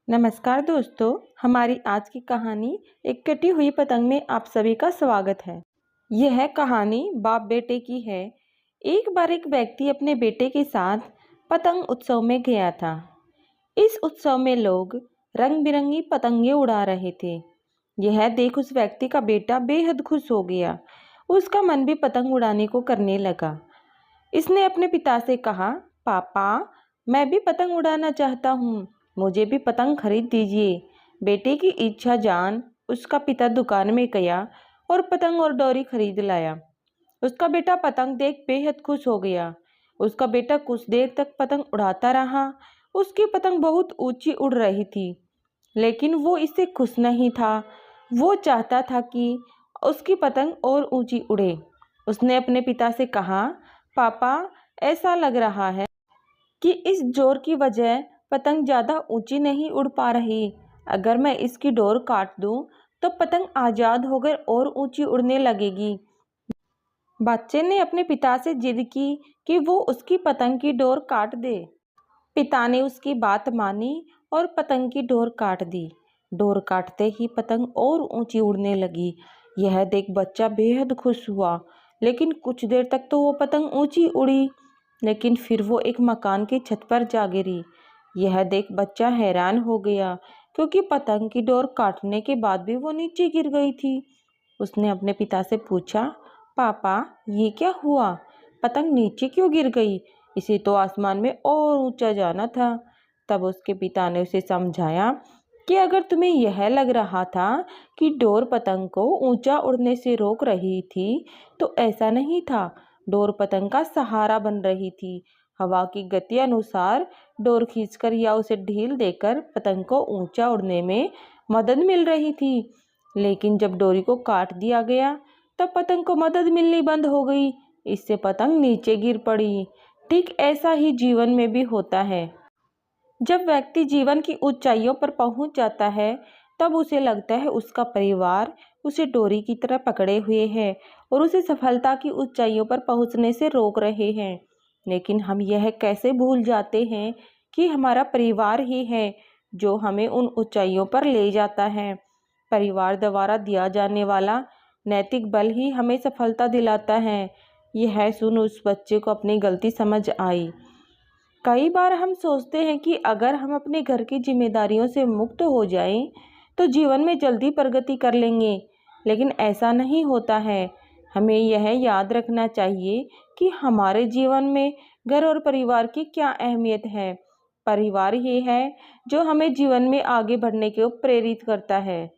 नमस्कार दोस्तों, हमारी आज की कहानी एक कटी हुई पतंग में आप सभी का स्वागत है। यह कहानी बाप बेटे की है। एक बार एक व्यक्ति अपने बेटे के साथ पतंग उत्सव में गया था। इस उत्सव में लोग रंग बिरंगी पतंगे उड़ा रहे थे। यह देख उस व्यक्ति का बेटा बेहद खुश हो गया। उसका मन भी पतंग उड़ाने को करने लगा। इसने अपने पिता से कहा, पापा, मैं भी पतंग उड़ाना चाहता हूँ, मुझे भी पतंग खरीद दीजिए। बेटे की इच्छा जान उसका पिता दुकान में गया और पतंग और डोरी खरीद लाया। उसका बेटा पतंग देख बेहद खुश हो गया। उसका बेटा कुछ देर तक पतंग उड़ाता रहा। उसकी पतंग बहुत ऊंची उड़ रही थी, लेकिन वो इससे खुश नहीं था। वो चाहता था कि उसकी पतंग और ऊंची उड़े। उसने अपने पिता से कहा, पापा, ऐसा लग रहा है कि इस जोर की वजह पतंग ज़्यादा ऊंची नहीं उड़ पा रही। अगर मैं इसकी डोर काट दूं तो पतंग आज़ाद होकर और ऊंची उड़ने लगेगी। बच्चे ने अपने पिता से जिद की कि वो उसकी पतंग की डोर काट दे। पिता ने उसकी बात मानी और पतंग की डोर काट दी। डोर काटते ही पतंग और ऊंची उड़ने लगी। यह देख बच्चा बेहद खुश हुआ, लेकिन कुछ देर तक तो वो पतंग ऊंची उड़ी, लेकिन फिर वो एक मकान की छत पर जा गिरी। यह देख बच्चा हैरान हो गया, क्योंकि पतंग की डोर काटने के बाद भी वो नीचे गिर गई थी। उसने अपने पिता से पूछा, पापा, ये क्या हुआ? पतंग नीचे क्यों गिर गई? इसे तो आसमान में और ऊंचा जाना था। तब उसके पिता ने उसे समझाया कि अगर तुम्हें यह लग रहा था कि डोर पतंग को ऊंचा उड़ने से रोक रही थी, तो ऐसा नहीं था। डोर पतंग का सहारा बन रही थी। हवा की गति अनुसार डोर खींचकर या उसे ढील देकर पतंग को ऊंचा उड़ने में मदद मिल रही थी। लेकिन जब डोरी को काट दिया गया, तब पतंग को मदद मिलनी बंद हो गई। इससे पतंग नीचे गिर पड़ी। ठीक ऐसा ही जीवन में भी होता है। जब व्यक्ति जीवन की ऊंचाइयों पर पहुंच जाता है, तब उसे लगता है उसका परिवार उसे डोरी की तरह पकड़े हुए है और उसे सफलता की ऊंचाइयों पर पहुंचने से रोक रहे हैं। लेकिन हम यह कैसे भूल जाते हैं कि हमारा परिवार ही है जो हमें उन ऊंचाइयों पर ले जाता है। परिवार द्वारा दिया जाने वाला नैतिक बल ही हमें सफलता दिलाता है। यह सुन उस बच्चे को अपनी गलती समझ आई। कई बार हम सोचते हैं कि अगर हम अपने घर की जिम्मेदारियों से मुक्त हो जाएं, तो जीवन में जल्दी प्रगति कर लेंगे, लेकिन ऐसा नहीं होता है। हमें यह याद रखना चाहिए कि हमारे जीवन में घर और परिवार की क्या अहमियत है। परिवार ही है जो हमें जीवन में आगे बढ़ने को प्रेरित करता है।